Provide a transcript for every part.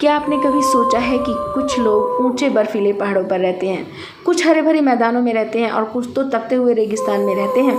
क्या आपने कभी सोचा है कि कुछ लोग ऊंचे बर्फीले पहाड़ों पर रहते हैं, कुछ हरे भरे मैदानों में रहते हैं और कुछ तो तपते हुए रेगिस्तान में रहते हैं।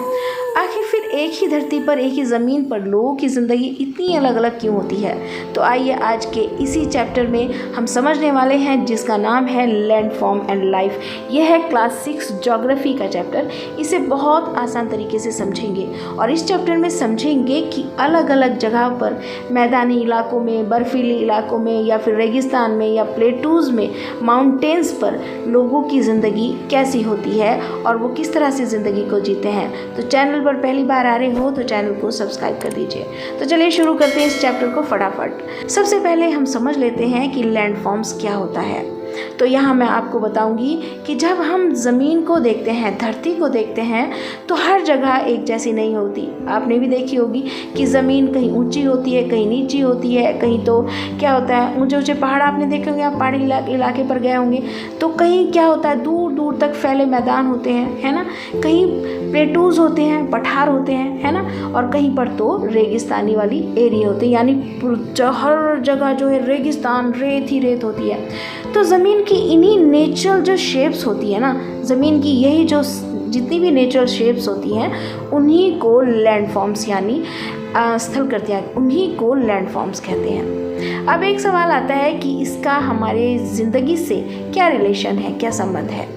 आखिर फिर एक ही धरती पर, एक ही ज़मीन पर लोगों की ज़िंदगी इतनी अलग अलग क्यों होती है? तो आइए आज के इसी चैप्टर में हम समझने वाले हैं, जिसका नाम है लैंड फॉर्म एंड लाइफ। यह है क्लास 6 ज्योग्राफी का चैप्टर। इसे बहुत आसान तरीके से समझेंगे और इस चैप्टर में समझेंगे कि अलग अलग जगह पर, मैदानी इलाकों में, बर्फीले इलाकों में, या फिर रेगिस्तान में, या प्लेटूज़ में, माउंटेन्स पर लोगों की ज़िंदगी कैसी होती है और वो किस तरह से ज़िंदगी को जीते हैं। तो चैनल पर पहली बार आ रहे हो तो चैनल को सब्सक्राइब कर दीजिए। तो चलिए शुरू करते हैं इस चैप्टर को फटाफट। सबसे पहले हम समझ लेते हैं कि लैंड फॉर्म्स क्या होता है। तो यहाँ मैं आपको बताऊंगी कि जब हम ज़मीन को देखते हैं, धरती को देखते हैं, तो हर जगह एक जैसी नहीं होती। आपने भी देखी होगी कि ज़मीन कहीं ऊंची होती है, कहीं नीची होती है, कहीं तो क्या होता है, ऊंचे ऊंचे पहाड़ आपने देखे होंगे, आप पहाड़ी इलाके पर गए होंगे, तो कहीं क्या होता है, दूर दूर तक फैले मैदान होते हैं, है ना। कहीं प्लेटूज़ होते हैं, पठार होते हैं, है ना। और कहीं पर तो रेगिस्तानी वाली एरिया होते हैं, यानी हर जगह जो है रेगिस्तान, रेत ही रेत होती है। तो ज़मीन की इन्हीं नेचुरल जो शेप्स होती है ना, ज़मीन की यही जो जितनी भी नेचुरल शेप्स होती हैं, उन्हीं को लैंडफॉर्म्स यानी स्थल कृतियाँ, उन्हीं को लैंडफॉर्म्स कहते हैं। अब एक सवाल आता है कि इसका हमारे ज़िंदगी से क्या रिलेशन है, क्या संबंध है।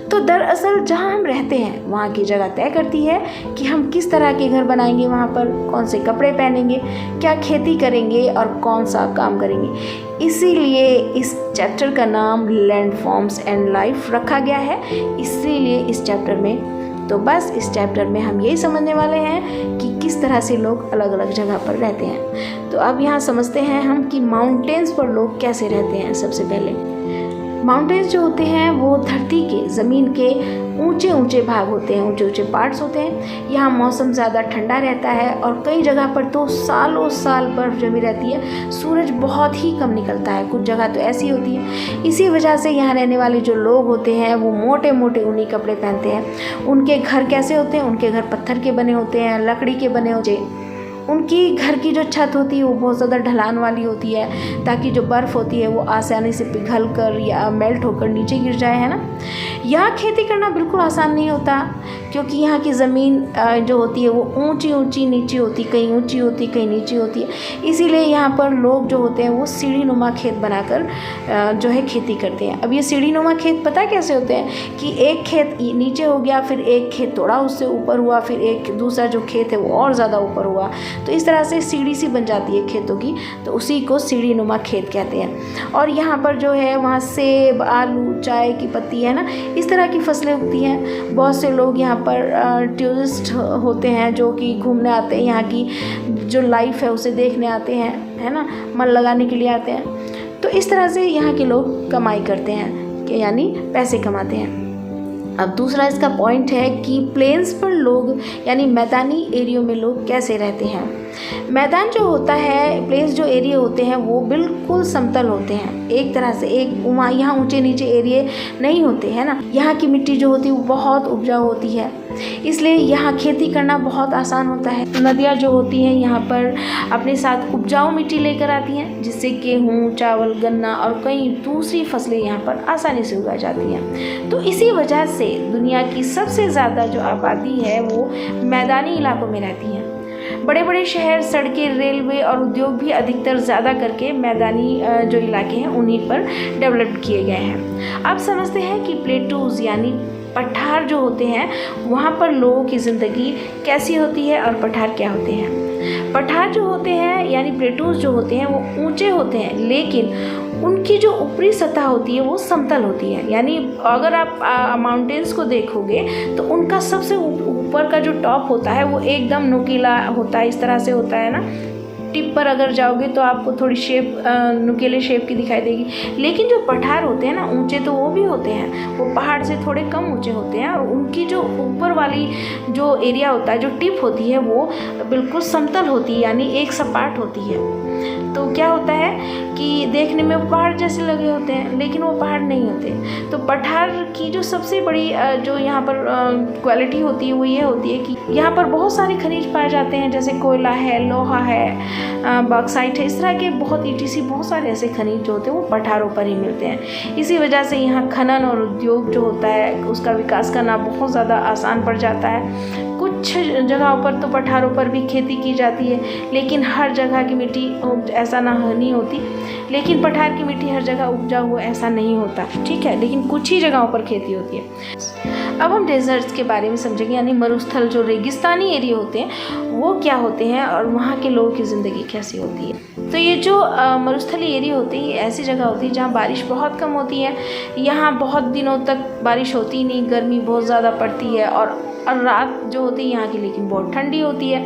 तो दरअसल जहाँ हम रहते हैं वहाँ की जगह तय करती है कि हम किस तरह के घर बनाएंगे, वहाँ पर कौन से कपड़े पहनेंगे, क्या खेती करेंगे और कौन सा काम करेंगे। इसीलिए इस चैप्टर का नाम लैंड फॉर्म्स एंड लाइफ रखा गया है। इसीलिए इस चैप्टर में, तो बस इस चैप्टर में हम यही समझने वाले हैं कि किस तरह से लोग अलग अलग जगह पर रहते हैं। तो अब यहाँ समझते हैं हम कि माउंटेन्स पर लोग कैसे रहते हैं। सबसे पहले माउंटेन्स जो होते हैं वो धरती के, ज़मीन के ऊंचे ऊंचे भाग होते हैं, ऊंचे ऊंचे पार्ट्स होते हैं। यहाँ मौसम ज़्यादा ठंडा रहता है और कई जगह पर तो सालों साल बर्फ़ जमी रहती है। सूरज बहुत ही कम निकलता है, कुछ जगह तो ऐसी होती है। इसी वजह से यहाँ रहने वाले जो लोग होते हैं वो मोटे मोटे ऊनी कपड़े पहनते हैं। उनके घर कैसे होते हैं? उनके घर पत्थर के बने होते हैं, लकड़ी के बने होते हैं। उनकी घर की जो छत होती है वो बहुत ज़्यादा ढलान वाली होती है, ताकि जो बर्फ़ होती है वो आसानी से पिघल कर या मेल्ट होकर नीचे गिर जाए, है ना। यहाँ खेती करना बिल्कुल आसान नहीं होता, क्योंकि यहाँ की ज़मीन जो होती है वो ऊंची ऊंची नीची होती, कहीं ऊंची होती, कहीं नीची होती है। इसीलिए यहाँ पर लोग जो होते हैं वो सीढ़ी नुमा खेत बनाकर जो है खेती करते हैं। अब ये सीढ़ी नुमा खेत पता कैसे होते हैं कि एक खेत नीचे हो गया, फिर एक खेत थोड़ा उससे ऊपर हुआ, फिर एक दूसरा जो खेत है वो और ज़्यादा ऊपर हुआ, तो इस तरह से सीढ़ी सी बन जाती है खेतों की। तो उसी को सीढ़ी नुमा खेत कहते हैं। और यहाँ पर जो है वहाँ सेब, आलू, चाय की पत्ती, है ना, इस तरह की फसलें उगती हैं। बहुत से लोग यहाँ पर टूरिस्ट होते हैं जो कि घूमने आते हैं, यहाँ की जो लाइफ है उसे देखने आते हैं, है ना, मन लगाने के लिए आते हैं। तो इस तरह से यहाँ के लोग कमाई करते हैं, यानी पैसे कमाते हैं। अब दूसरा इसका पॉइंट है कि प्लेन्स पर लोग, यानी मैदानी एरियो में लोग कैसे रहते हैं। मैदान जो होता है, प्लेन्स जो एरिया होते हैं वो बिल्कुल समतल होते हैं, एक तरह से। यहाँ ऊंचे नीचे एरिया नहीं होते, है ना। यहाँ की मिट्टी जो होती है वो बहुत उपजाऊ होती है, इसलिए यहाँ खेती करना बहुत आसान होता है। नदियाँ जो होती हैं यहाँ पर अपने साथ उपजाऊ मिट्टी लेकर आती हैं, जिससे गेहूँ, चावल, गन्ना और कई दूसरी फसलें यहाँ पर आसानी से उगाई जाती हैं। तो इसी वजह से दुनिया की सबसे ज़्यादा जो आबादी है वो मैदानी इलाकों में रहती है। बड़े बड़े शहर, सड़कें, रेलवे और उद्योग भी अधिकतर ज़्यादा करके मैदानी जो इलाके हैं उन्हीं पर डेवलप किए गए हैं। अब समझते हैं कि प्लेटूज़ यानी पठार जो होते हैं वहाँ पर लोगों की ज़िंदगी कैसी होती है और पठार क्या होते हैं। पठार जो होते हैं यानी प्लेटूज़ जो होते हैं वो ऊंचे होते हैं, लेकिन उनकी जो ऊपरी सतह होती है वो समतल होती है। यानी अगर आप माउंटेन्स को देखोगे तो उनका सबसे ऊपर का जो टॉप होता है वो एकदम नुकीला होता है, इस तरह से होता है ना। टिप पर अगर जाओगे तो आपको थोड़ी शेप नुकीले शेप की दिखाई देगी। लेकिन जो पठार होते हैं ना, ऊंचे तो वो भी होते हैं, वो पहाड़ से थोड़े कम ऊंचे होते हैं, और उनकी जो ऊपर वाली जो एरिया होता है, जो टिप होती है, वो बिल्कुल समतल होती है, यानी एक सपाट होती है। तो क्या होता है कि देखने में पहाड़ जैसे लगे होते हैं, लेकिन वो पहाड़ नहीं होते। तो पठार की जो सबसे बड़ी जो यहाँ पर क्वालिटी होती है वो ये होती है कि यहाँ पर बहुत सारे खनिज पाए जाते हैं, जैसे कोयला है, लोहा है, बॉक्साइट है, इस तरह के बहुत ETC बहुत सारे ऐसे खनिज जो होते हैं वो पठारों पर ही मिलते हैं। इसी वजह से यहाँ खनन और उद्योग जो होता है उसका विकास करना बहुत ज़्यादा आसान पड़ जाता है। कुछ जगहों पर तो पठारों पर भी खेती की जाती है, लेकिन हर जगह की मिट्टी ऐसा नहीं होती, लेकिन पठार की मिट्टी हर जगह उपजाऊ हो ऐसा नहीं होता, ठीक है, लेकिन कुछ ही जगहों पर खेती होती है। अब हम डेजर्ट्स के बारे में समझेंगे, यानी मरुस्थल जो रेगिस्तानी एरिया होते हैं वो क्या होते हैं और वहाँ के लोगों की ज़िंदगी कैसी होती है। तो ये जो मरुस्थली एरिया होते हैं ये ऐसी जगह होती है जहाँ बारिश बहुत कम होती है, यहाँ बहुत दिनों तक बारिश होती नहीं, गर्मी बहुत ज़्यादा पड़ती है और रात जो होती है यहाँ की लेकिन बहुत ठंडी होती है,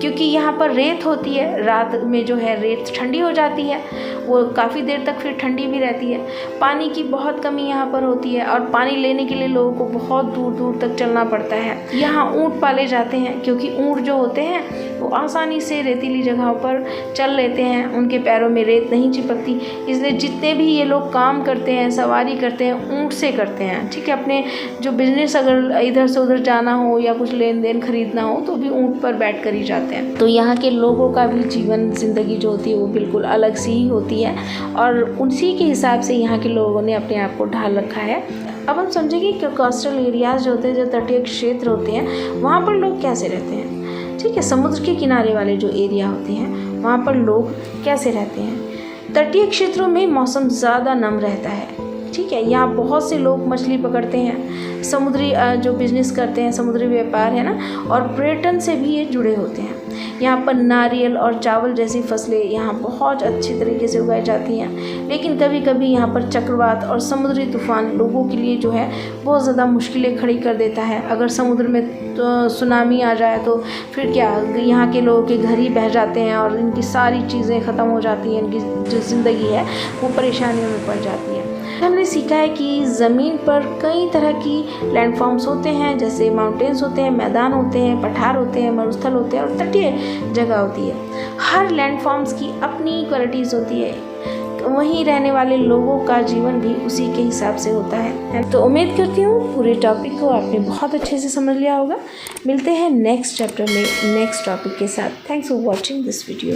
क्योंकि यहाँ पर रेत होती है। रात में जो है रेत ठंडी हो जाती है, वो काफ़ी देर तक फिर ठंडी भी रहती है। पानी की बहुत कमी यहाँ पर होती है और पानी लेने के लिए लोगों को बहुत दूर दूर तक चलना पड़ता है। यहाँ ऊँट पाले जाते हैं, क्योंकि ऊँट जो होते हैं वो आसानी से रेतीली जगहों पर चल लेते हैं, उनके पैरों में रेत नहीं चिपकती, इसलिए जितने भी ये लोग काम करते हैं, सवारी करते हैं, ऊँट से करते हैं, ठीक है। अपने जो बिजनेस अगर इधर से उधर जाना हो या कुछ लेन देन खरीदना हो तो भी ऊँट पर बैठ कर ही जाते हैं। तो यहाँ के लोगों का भी जीवन ज़िंदगी जो होती है वो बिल्कुल अलग सी ही होती है और उसी के हिसाब से यहाँ के लोगों ने अपने आप को ढाल रखा है। अब हम समझेंगे कि कोस्टल एरियाज़ जो होते हैं, जो तटीय क्षेत्र होते हैं, वहाँ पर लोग कैसे रहते हैं, ठीक है। समुद्र के किनारे वाले जो एरिया होते हैं वहाँ पर लोग कैसे रहते हैं। तटीय क्षेत्रों में मौसम ज़्यादा नम रहता है, ठीक है। यहाँ बहुत से लोग मछली पकड़ते हैं, समुद्री जो बिजनेस करते हैं, समुद्री व्यापार है ना, और पर्यटन से भी ये जुड़े होते हैं। यहाँ पर नारियल और चावल जैसी फसलें यहाँ बहुत अच्छी तरीके से उगाई जाती हैं, लेकिन कभी कभी यहाँ पर चक्रवात और समुद्री तूफान लोगों के लिए जो है बहुत ज़्यादा मुश्किलें खड़ी कर देता है। अगर समुद्र में तो सुनामी आ जाए तो फिर क्या, यहाँ के लोगों के घर ही बह जाते हैं और इनकी सारी चीज़ें ख़त्म हो जाती हैं, इनकी जो ज़िंदगी है वो परेशानियों में पड़ जाती है। हमने सीखा है कि ज़मीन पर कई तरह की लैंडफॉर्म्स होते हैं, जैसे माउंटेन्स होते हैं, मैदान होते हैं, पठार होते हैं, मरुस्थल होते हैं और तटीय जगह होती है। हर लैंडफॉर्म्स की अपनी क्वालिटीज़ होती है, वहीं रहने वाले लोगों का जीवन भी उसी के हिसाब से होता है। तो उम्मीद करती हूँ पूरे टॉपिक को आपने बहुत अच्छे से समझ लिया होगा। मिलते हैं नेक्स्ट चैप्टर में नेक्स्ट टॉपिक के साथ। Thanks for watching this video.